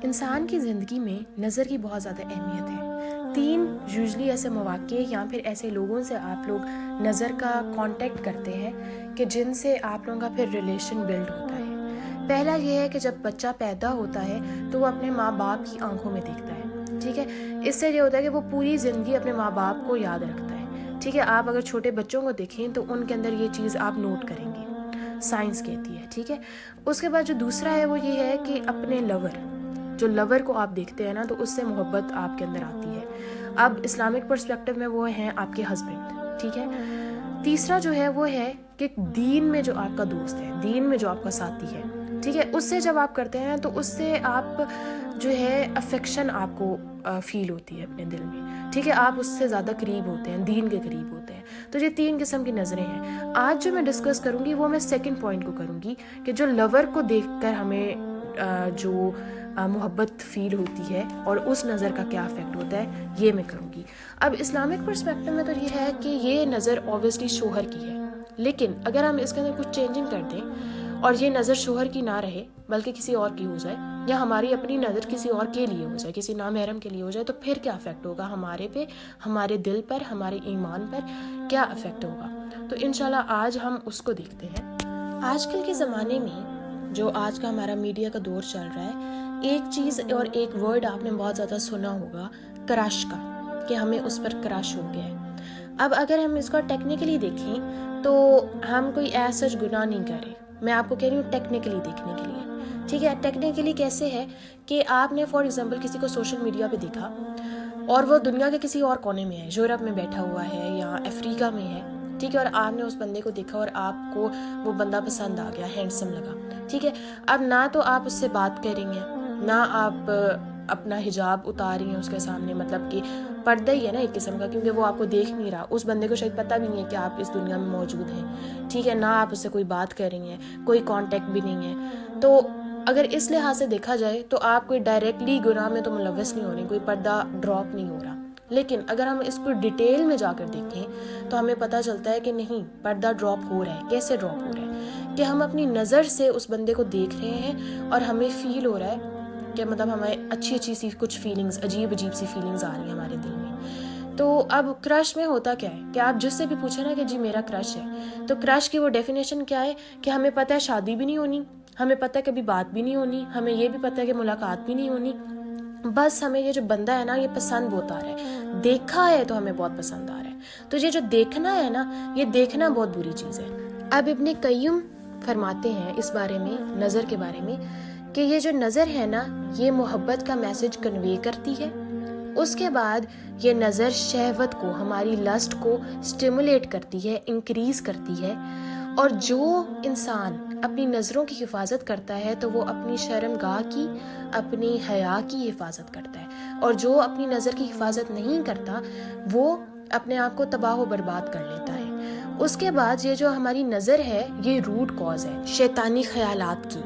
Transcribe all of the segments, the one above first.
انسان کی زندگی میں نظر کی بہت زیادہ اہمیت ہے. 3 یوزلی ایسے مواقع یا پھر ایسے لوگوں سے آپ لوگ نظر کا کانٹیکٹ کرتے ہیں کہ جن سے آپ لوگوں کا پھر ریلیشن بلڈ ہوتا ہے. پہلا یہ ہے کہ جب بچہ پیدا ہوتا ہے تو وہ اپنے ماں باپ کی آنکھوں میں دیکھتا ہے. ٹھیک ہے, اس سے یہ ہوتا ہے کہ وہ پوری زندگی اپنے ماں باپ کو یاد رکھتا ہے. ٹھیک ہے, آپ اگر چھوٹے بچوں کو دیکھیں تو ان کے اندر یہ چیز آپ نوٹ کریں گے, سائنس کہتی ہے. ٹھیک ہے, اس کے بعد جو دوسرا ہے وہ یہ ہے کہ اپنے لور کو آپ دیکھتے ہیں نا تو اس سے محبت آپ کے اندر آتی ہے. اب اسلامک پرسپیکٹو میں وہ ہیں آپ کے ہسبینڈ. ٹھیک ہے, تیسرا جو ہے وہ ہے کہ دین میں جو آپ کا دوست ہے, دین میں جو آپ کا ساتھی ہے, ٹھیک ہے, اس سے جب آپ کرتے ہیں تو اس سے آپ جو ہے افیکشن آپ کو فیل ہوتی ہے اپنے دل میں. ٹھیک ہے, آپ اس سے زیادہ قریب ہوتے ہیں, دین کے قریب ہوتے ہیں. تو یہ 3 قسم کی نظریں ہیں. آج جو میں ڈسکس کروں گی وہ میں سیکنڈ پوائنٹ کو کروں گی کہ جو لور کو دیکھ کر ہمیں جو محبت فیل ہوتی ہے اور اس نظر کا کیا افیکٹ ہوتا ہے یہ میں کروں گی. اب اسلامک پرسپیکٹو میں تو یہ ہے کہ یہ نظر اوبویسلی شوہر کی ہے, لیکن اگر ہم اس کے اندر کچھ چینجنگ کر دیں اور یہ نظر شوہر کی نہ رہے بلکہ کسی اور کی ہو جائے, یا ہماری اپنی نظر کسی اور کے لیے ہو جائے, کسی نامحرم کے لیے ہو جائے, تو پھر کیا افیکٹ ہوگا ہمارے پہ, ہمارے دل پر, ہمارے ایمان پر کیا افیکٹ ہوگا. تو انشاءاللہ آج ہم اس کو دیکھتے ہیں. آج کل کے زمانے میں جو آج کا ہمارا میڈیا کا دور چل رہا ہے, ایک چیز اور ایک ورڈ آپ نے بہت زیادہ سنا ہوگا, کرش کا, کہ ہمیں اس پر کرش ہو گیا ہے. اب اگر ہم اس کو ٹیکنیکلی دیکھیں تو ہم کوئی ایسا گناہ نہیں کر رہے, میں آپ کو کہہ رہی ہوں ٹیکنیکلی دیکھنے کے لیے. ٹھیک ہے, ٹیکنیکلی کیسے ہے کہ آپ نے فار ایگزامپل کسی کو سوشل میڈیا پہ دیکھا اور وہ دنیا کے کسی اور کونے میں ہے, یورپ میں بیٹھا ہوا ہے یا افریقہ میں ہے. ٹھیک ہے, اور آپ نے اس بندے کو دیکھا اور آپ کو وہ بندہ پسند آ گیا, ہینڈسم لگا. ٹھیک ہے, اب نہ تو آپ اس سے بات کریں گے, نہ آپ اپنا حجاب اتاری ہیں اس کے سامنے, مطلب کہ پردہ ہی ہے نا ایک قسم کا, کیونکہ وہ آپ کو دیکھ نہیں رہا, اس بندے کو شاید پتہ بھی نہیں ہے کہ آپ اس دنیا میں موجود ہیں. ٹھیک ہے, نہ آپ اس سے کوئی بات کریں گے, کوئی کانٹیکٹ بھی نہیں ہے. تو اگر اس لحاظ سے دیکھا جائے تو آپ کوئی ڈائریکٹلی گناہ میں تو ملوث نہیں ہو رہے, کوئی پردہ ڈراپ نہیں ہو رہا. لیکن اگر ہم اس کو ڈیٹیل میں جا کر دیکھیں تو ہمیں پتہ چلتا ہے کہ نہیں, پردہ ڈراپ ہو رہا ہے. کیسے ڈراپ ہو رہا ہے کہ ہم اپنی نظر سے اس بندے کو دیکھ رہے ہیں اور ہمیں فیل ہو رہا ہے کہ مطلب ہمیں اچھی سی کچھ فیلنگز, عجیب سی فیلنگز آ رہی ہیں ہمارے دل میں. تو اب کرش میں ہوتا کیا ہے کہ آپ جس سے بھی پوچھیں نا کہ جی میرا کرش ہے, تو کرش کی وہ ڈیفینیشن کیا ہے کہ ہمیں پتہ ہے شادی بھی نہیں ہونی, ہمیں پتہ ہے کبھی بات بھی نہیں ہونی, ہمیں یہ بھی پتہ ہے کہ ملاقات بھی نہیں ہونی, بس ہمیں یہ جو بندہ ہے نا یہ پسند بہت آ رہا ہے, دیکھا ہے تو ہمیں بہت پسند آ رہا ہے. تو یہ جو دیکھنا ہے نا, یہ دیکھنا بہت بری چیز ہے. اب ابن قیم فرماتے ہیں اس بارے میں, نظر کے بارے میں, کہ یہ جو نظر ہے نا یہ محبت کا میسج کنوے کرتی ہے. اس کے بعد یہ نظر شہوت کو, ہماری لسٹ کو سٹیمولیٹ کرتی ہے, انکریز کرتی ہے. اور جو انسان اپنی نظروں کی حفاظت کرتا ہے تو وہ اپنی شرمگاہ کی, اپنی حیا کی حفاظت کرتا ہے, اور جو اپنی نظر کی حفاظت نہیں کرتا وہ اپنے آپ کو تباہ و برباد کر لیتا ہے. اس کے بعد یہ جو ہماری نظر ہے یہ روٹ کاز ہے شیطانی خیالات کی,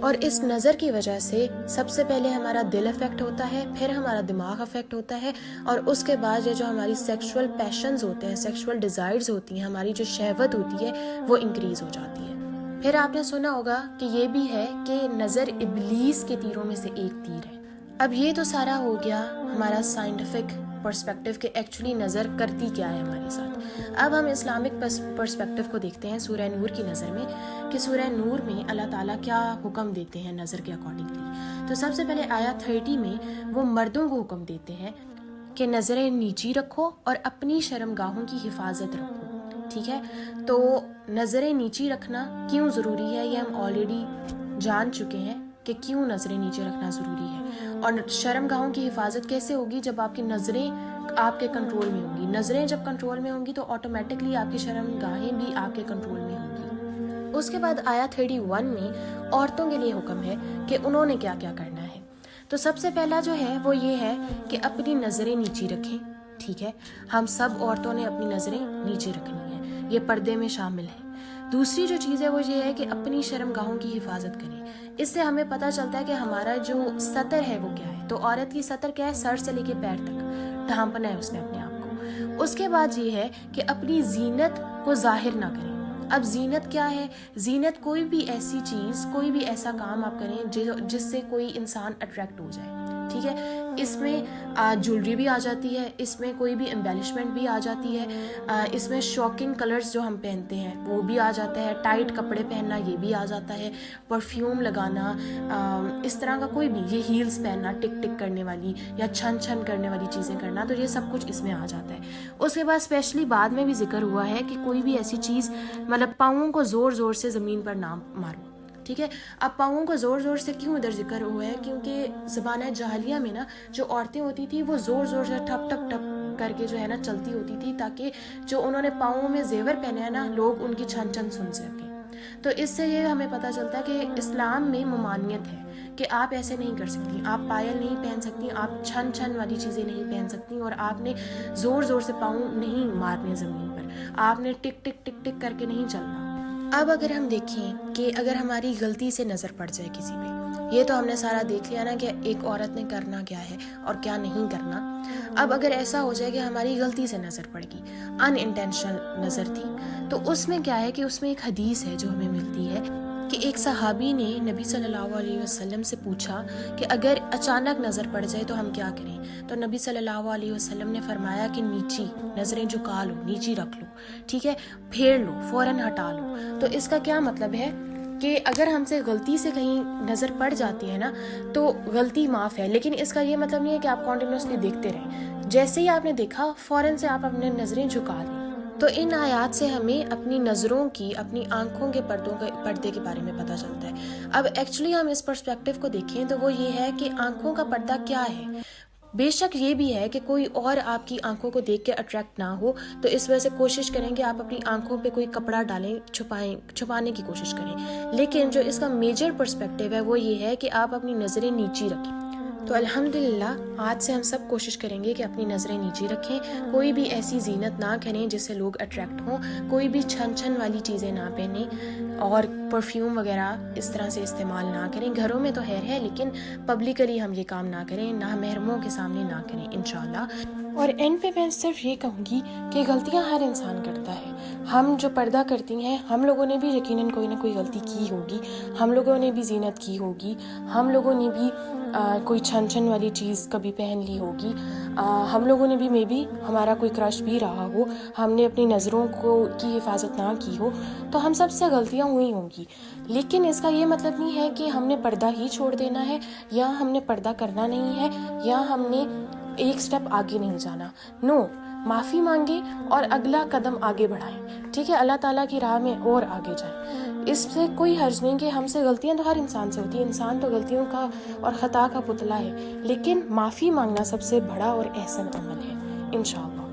اور اس نظر کی وجہ سے سب سے پہلے ہمارا دل افیکٹ ہوتا ہے, پھر ہمارا دماغ افیکٹ ہوتا ہے, اور اس کے بعد یہ جو ہماری سیکشول پیشنز ہوتے ہیں, سیکشول ڈیزائرز ہوتی ہیں, ہماری جو شہوت ہوتی ہے وہ انکریز ہو جاتی ہے. پھر آپ نے سنا ہوگا کہ یہ بھی ہے کہ نظر ابلیس کے تیروں میں سے ایک تیر ہے. اب یہ تو سارا ہو گیا ہمارا سائنٹیفک پرسپیکٹو کہ ایکچولی نظر کرتی کیا ہے ہمارے ساتھ. اب ہم اسلامک پرسپیکٹو کو دیکھتے ہیں سورہ نور کی نظر میں, کہ سورہ نور میں اللہ تعالیٰ کیا حکم دیتے ہیں نظر کے اکارڈنگلی. تو سب سے پہلے آیت 30 میں وہ مردوں کو حکم دیتے ہیں کہ نظریں نیچی رکھو اور اپنی شرمگاہوں کی حفاظت رکھو. ٹھیک ہے, تو نظریں نیچی رکھنا کیوں ضروری ہے یہ ہم آلریڈی جان چکے ہیں کہ کیوں نظریں نیچے رکھنا ضروری ہے. اور شرمگاہوں کی حفاظت کیسے ہوگی, جب آپ کی نظریں آپ کے کنٹرول میں ہوں گی. نظریں جب کنٹرول میں ہوں گی تو آٹومیٹکلی آپ کی شرمگاہیں بھی آپ کے کنٹرول میں ہوں گی. اس کے بعد آیت 31 میں عورتوں کے لیے حکم ہے کہ انہوں نے کیا کیا کرنا ہے. تو سب سے پہلا جو ہے وہ یہ ہے کہ اپنی نظریں نیچی رکھیں. ٹھیک ہے, ہم سب عورتوں نے اپنی نظریں نیچے رکھنی ہیں, یہ پردے میں شامل ہے. دوسری جو چیز ہے وہ یہ ہے کہ اپنی شرمگاہوں کی حفاظت کریں. اس سے ہمیں پتہ چلتا ہے کہ ہمارا جو سطر ہے وہ کیا ہے. تو عورت کی سطر کیا ہے, سر سے لے کے پیر تک ڈھانپنا ہے اس نے اپنے آپ کو. اس کے بعد یہ ہے کہ اپنی زینت کو ظاہر نہ کریں. اب زینت کیا ہے؟ زینت کوئی بھی ایسی چیز، کوئی بھی ایسا کام آپ کریں جس سے کوئی انسان اٹریکٹ ہو جائے، ٹھیک ہے؟ اس میں جولری بھی آ جاتی ہے، اس میں کوئی بھی امبیلشمنٹ بھی آ جاتی ہے، اس میں شاکنگ کلرز جو ہم پہنتے ہیں وہ بھی آ جاتا ہے، ٹائٹ کپڑے پہننا یہ بھی آ جاتا ہے، پرفیوم لگانا، اس طرح کا کوئی بھی، یہ ہیلز پہننا ٹک ٹک کرنے والی یا چھن چھن کرنے والی چیزیں کرنا، تو یہ سب کچھ اس میں آ جاتا ہے۔ اس کے بعد اسپیشلی بعد میں بھی ذکر ہوا ہے کہ کوئی بھی ایسی چیز، مطلب پاؤں کو زور زور سے زمین پر نہ مارو، ٹھیک ہے؟ اب پاؤں کو زور زور سے کیوں ادھر ذکر ہوا ہے؟ کیونکہ زمانہ جاہلیہ میں نا جو عورتیں ہوتی تھی وہ زور زور سے ٹھپ ٹھپ ٹھپ کر کے جو ہے نا چلتی ہوتی تھی، تاکہ جو انہوں نے پاؤں میں زیور پہنے ہیں نا لوگ ان کی چھن چھن سن سکیں۔ تو اس سے یہ ہمیں پتہ چلتا ہے کہ اسلام میں ممانعت ہے کہ آپ ایسے نہیں کر سکتی، آپ پائل نہیں پہن سکتی، آپ چھن چھن والی چیزیں نہیں پہن سکتی، اور آپ نے زور زور سے پاؤں نہیں مارنے زمین پر، آپ نے ٹک ٹک ٹک ٹک کر کے نہیں چلنا۔ اب اگر ہم دیکھیں کہ اگر ہماری غلطی سے نظر پڑ جائے کسی پہ، یہ تو ہم نے سارا دیکھ لیا نا کہ ایک عورت نے کرنا کیا ہے اور کیا نہیں کرنا۔ اب اگر ایسا ہو جائے کہ ہماری غلطی سے نظر پڑ گئی، ان انٹینشنل نظر تھی، تو اس میں کیا ہے کہ اس میں ایک حدیث ہے جو ہمیں ملتی ہے کہ ایک صحابی نے نبی صلی اللہ علیہ وسلم سے پوچھا کہ اگر اچانک نظر پڑ جائے تو ہم کیا کریں؟ تو نبی صلی اللہ علیہ وسلم نے فرمایا کہ نیچی نظریں جھکا لو، نیچی رکھ لو، ٹھیک ہے، پھیر لو، فوراً ہٹا لو۔ تو اس کا کیا مطلب ہے کہ اگر ہم سے غلطی سے کہیں نظر پڑ جاتی ہے نا تو غلطی معاف ہے، لیکن اس کا یہ مطلب نہیں ہے کہ آپ کنٹینیوسلی دیکھتے رہیں، جیسے ہی آپ نے دیکھا فوراً سے آپ اپنے نظریں جھکا لیں۔ تو ان آیات سے ہمیں اپنی نظروں کی، اپنی آنکھوں کے پردے کے بارے میں پتہ چلتا ہے۔ اب ایکچولی ہم اس پرسپیکٹیو کو دیکھیں تو وہ یہ ہے کہ آنکھوں کا پردہ کیا ہے۔ بے شک یہ بھی ہے کہ کوئی اور آپ کی آنکھوں کو دیکھ کے اٹریکٹ نہ ہو، تو اس وجہ سے کوشش کریں کہ آپ اپنی آنکھوں پہ کوئی کپڑا ڈالیں، چھپانے کی کوشش کریں، لیکن جو اس کا میجر پرسپیکٹیو ہے وہ یہ ہے کہ آپ اپنی نظریں نیچی رکھیں۔ تو الحمدللہ آج سے ہم سب کوشش کریں گے کہ اپنی نظریں نیچی رکھیں، کوئی بھی ایسی زینت نہ کریں جس سے لوگ اٹریکٹ ہوں، کوئی بھی چھن چھن والی چیزیں نہ پہنیں، اور پرفیوم وغیرہ اس طرح سے استعمال نہ کریں۔ گھروں میں تو خیر ہے، لیکن پبلکلی ہم یہ کام نہ کریں، نہ محرموں کے سامنے نہ کریں انشاءاللہ۔ اور اینڈ پہ میں صرف یہ کہوں گی کہ غلطیاں ہر انسان کرتا ہے۔ ہم جو پردہ کرتی ہیں، ہم لوگوں نے بھی یقیناً کوئی نہ کوئی غلطی کی ہوگی، ہم لوگوں نے بھی زینت کی ہوگی، ہم لوگوں نے بھی کوئی چھن چھن والی چیز کبھی پہن لی ہوگی، ہم لوگوں نے بھی ہمارا کوئی کرش بھی رہا ہو، ہم نے اپنی نظروں کی حفاظت نہ کی ہو، تو ہم سب سے غلطیاں ہوئی ہوں گی۔ لیکن اس کا یہ مطلب نہیں ہے کہ ہم نے پردہ ہی چھوڑ دینا ہے، یا ہم نے پردہ کرنا نہیں ہے، یا ہم نے ایک سٹیپ آگے نہیں جانا۔ نو، معافی مانگیں اور اگلا قدم آگے بڑھائیں، ٹھیک ہے؟ اللہ تعالیٰ کی راہ میں اور آگے جائیں۔ اس سے کوئی حرج نہیں کہ ہم سے غلطیاں تو ہر انسان سے ہوتی ہیں، انسان تو غلطیوں کا اور خطا کا پتلا ہے، لیکن معافی مانگنا سب سے بڑا اور احسن عمل ہے انشاءاللہ۔